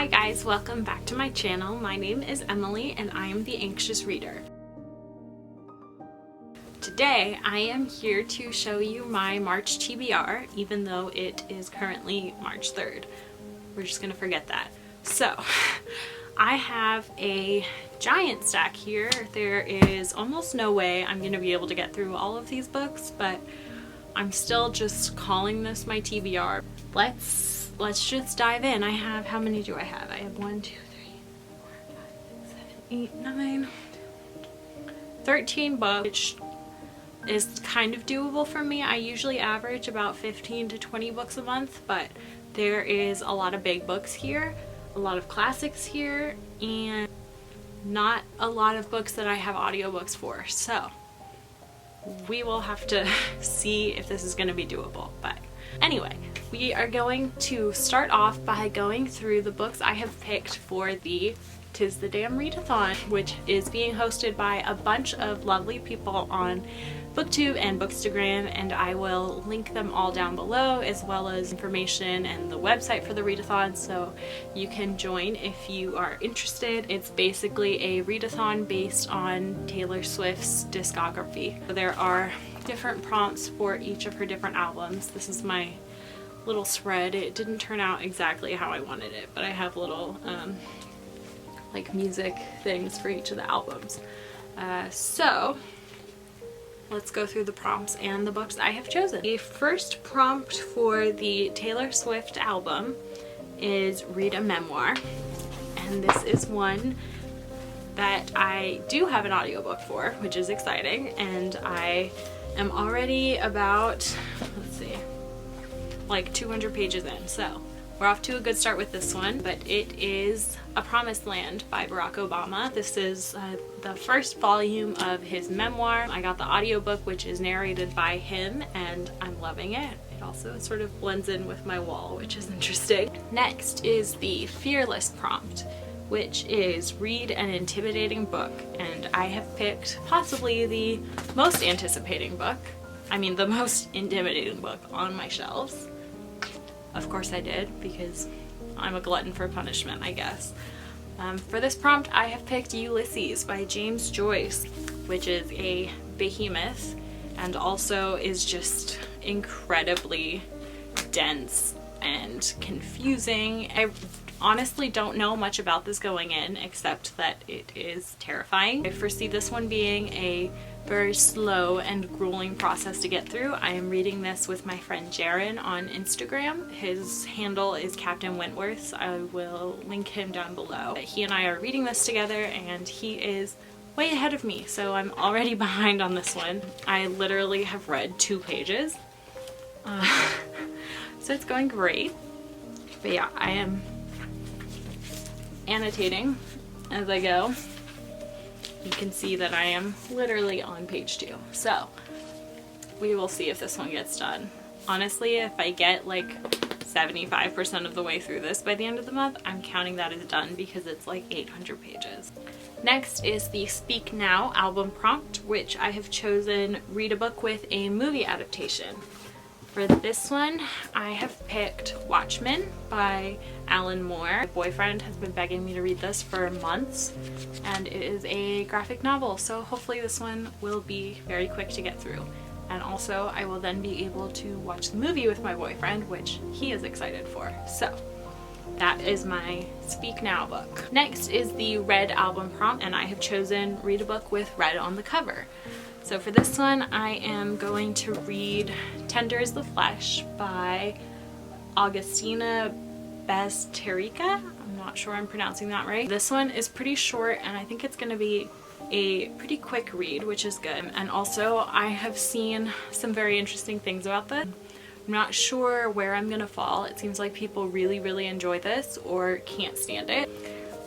Hi guys, welcome back to my channel. My name is Emily and I am the Anxious Reader. Today I am here to show you my March TBR, even though it is currently March 3rd. We're just gonna forget that. So, I have a giant stack here. There is almost no way I'm gonna be able to get through all of these books, but I'm still just calling this my TBR. Let's just dive in. I have, how many do I have? I have 1, 2, 3, 4, 5, 6, 7, 8, 9, 13 books, which is kind of doable for me. I usually average about 15 to 20 books a month, but there is a lot of big books here, a lot of classics here, and not a lot of books that I have audiobooks for. So we will have to see if this is going to be doable. But anyway, we are going to start off by going through the books I have picked for the Tis the Damn Readathon, which is being hosted by a bunch of lovely people on BookTube and Bookstagram, and I will link them all down below, as well as information and the website for the readathon, so you can join if you are interested. It's basically a readathon based on Taylor Swift's discography. There are different prompts for each of her different albums. This is my little spread. It didn't turn out exactly how I wanted it, but I have little like music things for each of the albums. So let's go through the prompts and the books I have chosen. The first prompt for the Taylor Swift album is read a memoir, and this is one that I do have an audiobook for, which is exciting, and I am already about, let's see, like 200 pages in, so we're off to a good start with this one. But it is A Promised Land by Barack Obama. This is the first volume of his memoir. I got the audiobook, which is narrated by him, and I'm loving it. It also sort of blends in with my wall, which is interesting. Next is the Fearless prompt, which is read an intimidating book, and I have picked possibly the most anticipating book. I mean, the most intimidating book on my shelves. Of course I did, because I'm a glutton for punishment, I guess. For this prompt, I have picked Ulysses by James Joyce, which is a behemoth and also is just incredibly dense and confusing. I honestly don't know much about this going in, except that it is terrifying. I foresee this one being a very slow and grueling process to get through. I am reading this with my friend Jaron on Instagram. His handle is Captain Wentworth. I will link him down below. He and I are reading this together, and he is way ahead of me, so I'm already behind on this one. I literally have read 2 pages. So it's going great. But yeah, I am annotating as I go. You can see that I am literally on page 2. So we will see if this one gets done. Honestly, if I get like 75% of the way through this by the end of the month, I'm counting that as done, because it's like 800 pages. Next is the Speak Now album prompt, which I have chosen read a book with a movie adaptation. For this one, I have picked Watchmen by Alan Moore. My boyfriend has been begging me to read this for months, and it is a graphic novel, so hopefully this one will be very quick to get through. And also, I will then be able to watch the movie with my boyfriend, which he is excited for. So that is my Speak Now book. Next is the Red album prompt, and I have chosen read a book with red on the cover. So for this one, I am going to read Tender is the Flesh by Augustina Bazterrica. I'm not sure I'm pronouncing that right. This one is pretty short, and I think it's going to be a pretty quick read, which is good. And also, I have seen some very interesting things about this. I'm not sure where I'm going to fall. It seems like people really, really enjoy this or can't stand it.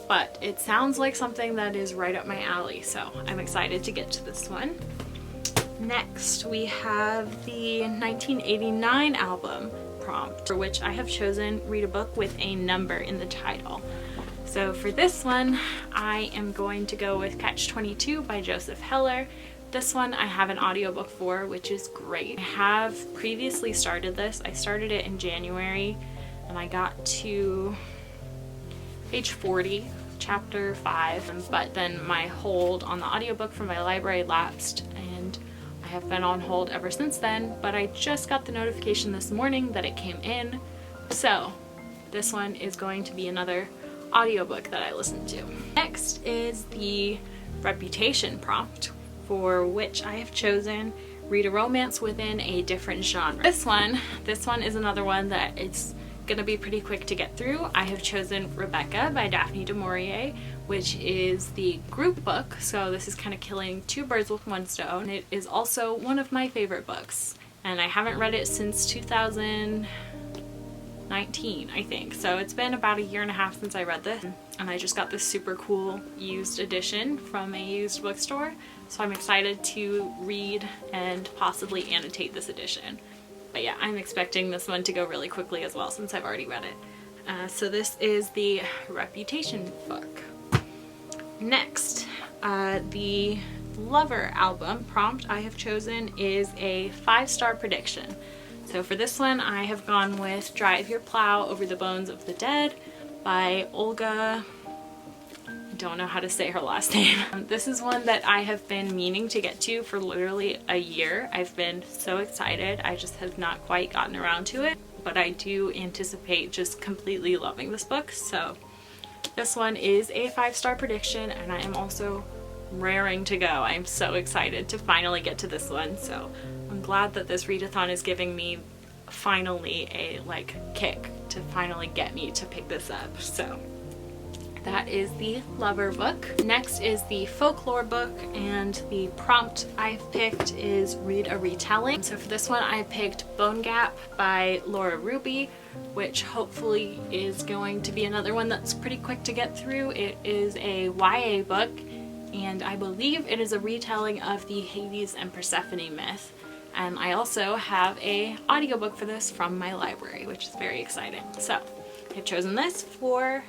But it sounds like something that is right up my alley, so I'm excited to get to this one. Next, we have the 1989 album prompt, for which I have chosen read a book with a number in the title. So for this one, I am going to go with Catch-22 by Joseph Heller. This one I have an audiobook for, which is great. I have previously started this. I started it in January, and I got to page 40, chapter 5, but then my hold on the audiobook from my library lapsed and I have been on hold ever since then, but I just got the notification this morning that it came in, so this one is going to be another audiobook that I listened to. Next is the reputation prompt, for which I have chosen read a romance within a different genre. This one is another one that it's gonna be pretty quick to get through. I have chosen Rebecca by Daphne du Maurier, which is the group book, so this is kind of killing two birds with one stone. It is also one of my favorite books, and I haven't read it since 2019, I think. So it's been about a year and a half since I read this, and I just got this super cool used edition from a used bookstore, so I'm excited to read and possibly annotate this edition. But yeah, I'm expecting this one to go really quickly as well since I've already read it. So this is the Reputation book. Next, the Lover album prompt I have chosen is a 5-star prediction. So for this one, I have gone with Drive Your Plow Over the Bones of the Dead by Olga. I don't know how to say her last name. This is one that I have been meaning to get to for literally a year. I've been so excited. I just have not quite gotten around to it, but I do anticipate just completely loving this book. So this one is a 5-star prediction, and I am also raring to go. I'm so excited to finally get to this one. So I'm glad that this readathon is giving me finally a kick to finally get me to pick this up. So that is the Lover book. Next is the Folklore book, and the prompt I've picked is read a retelling. So for this one, I picked Bone Gap by Laura Ruby, which hopefully is going to be another one that's pretty quick to get through. It is a YA book, and I believe it is a retelling of the Hades and Persephone myth. And I also have a audiobook for this from my library, which is very exciting. So I've chosen this for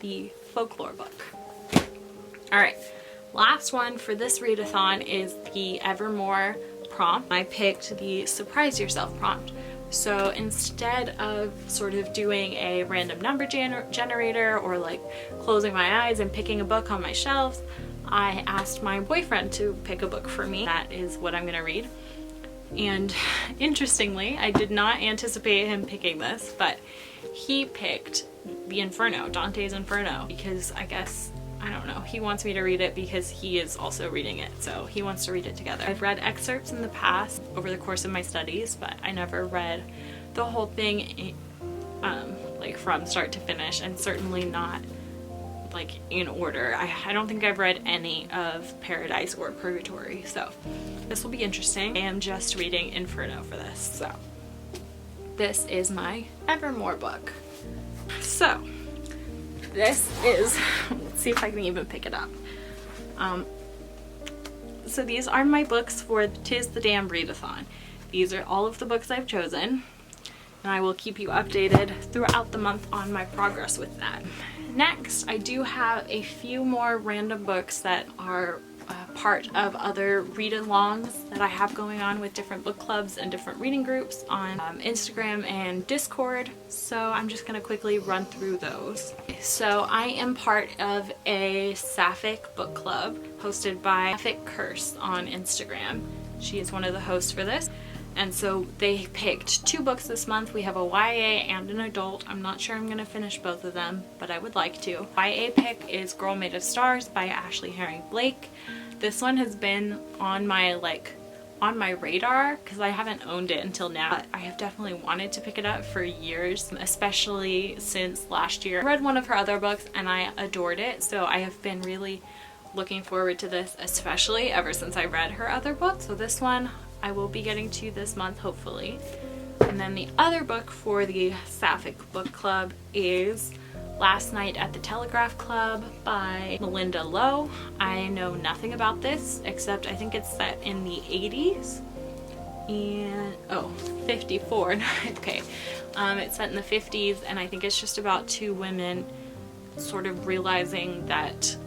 the Folklore book. Alright, last one for this readathon is the Evermore prompt. I picked the Surprise Yourself prompt. So instead of sort of doing a random number generator or closing my eyes and picking a book on my shelves, I asked my boyfriend to pick a book for me. That is what I'm gonna read. And interestingly, I did not anticipate him picking this, but he picked the Inferno, Dante's Inferno, because I don't know, he wants me to read it because he is also reading it, so he wants to read it together. I've read excerpts in the past over the course of my studies, but I never read the whole thing from start to finish, and certainly not in order. I don't think I've read any of Paradise or Purgatory, so this will be interesting. I am just reading Inferno for this, so this is my Evermore book. So this is, let's see if I can even pick it up. So these are my books for Tis the Damn Readathon. These are all of the books I've chosen, and I will keep you updated throughout the month on my progress with that. Next, I do have a few more random books that are part of other read-alongs that I have going on with different book clubs and different reading groups on Instagram and Discord. So I'm just going to quickly run through those. So I am part of a Sapphic book club hosted by Sapphic Curse on Instagram. She is one of the hosts for this. And so they picked 2 books this month. We have a YA and an adult. I'm not sure I'm going to finish both of them, but I would like to. YA pick is Girl Made of Stars by Ashley Herring Blake. This one has been on my radar because I haven't owned it until now. But I have definitely wanted to pick it up for years, especially since last year. I read one of her other books and I adored it, so I have been really looking forward to this, especially ever since I read her other book. So this one I will be getting to this month, hopefully. And then the other book for the Sapphic Book Club is Last Night at the Telegraph Club by Melinda Lowe. I know nothing about this, except I think it's set in the 80s. And, 54, okay. It's set in the 50s, and I think it's just about 2 women sort of realizing that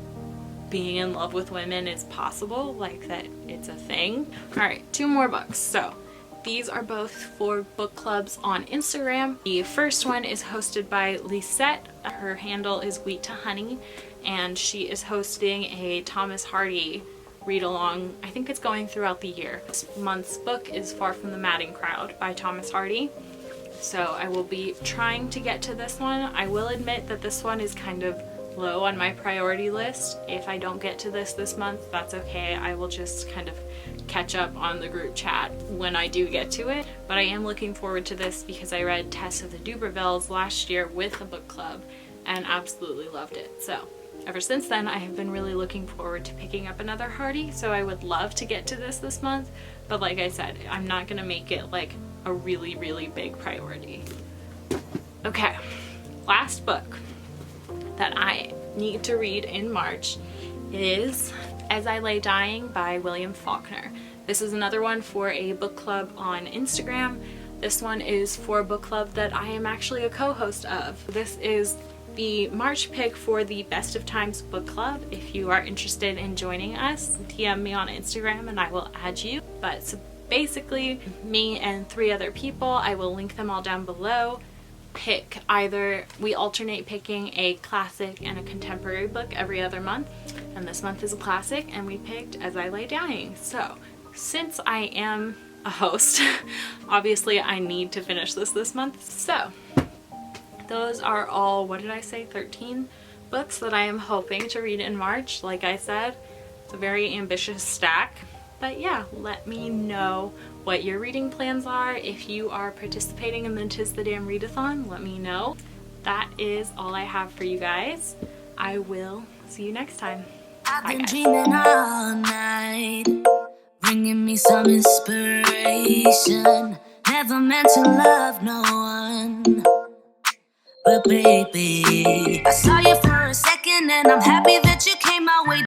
being in love with women is possible, that it's a thing. Alright, 2 more books. So these are both for book clubs on Instagram. The first one is hosted by Lisette Her handle is Wheat to Honey, and she is hosting a Thomas Hardy read-along. I think it's going throughout the year. This month's book is Far from the Madding Crowd by Thomas Hardy. So I will be trying to get to this one. I will admit that this one is kind of low on my priority list. If I don't get to this month, that's okay. I will just kind of catch up on the group chat when I do get to it. But I am looking forward to this because I read Tess of the Dubervilles last year with a book club and absolutely loved it. So ever since then, I have been really looking forward to picking up another Hardy, so I would love to get to this month. But like I said, I'm not gonna make it like a really, really big priority. Okay, last book that I need to read in March is As I Lay Dying by William Faulkner. This is another one for a book club on Instagram. This one is for a book club that I am actually a co-host of. This is the March pick for the Best of Times book club. If you are interested in joining us, DM me on Instagram and I will add you. But so basically, me and 3 other people, I will link them all down below, pick either, we alternate picking a classic and a contemporary book every other month, and this month is a classic and we picked As I Lay Dying. So since I am a host, obviously I need to finish this month. So those are all, what did I say, 13 books that I am hoping to read in March. Like I said, it's a very ambitious stack. But yeah, let me know what your reading plans are. If you are participating in the Tis the Damn Readathon, let me know. That is all I have for you guys. I will see you next time. I've been dreaming all night, bringing me some inspiration. Never meant to love no one, but baby, I saw you for a second and I'm happy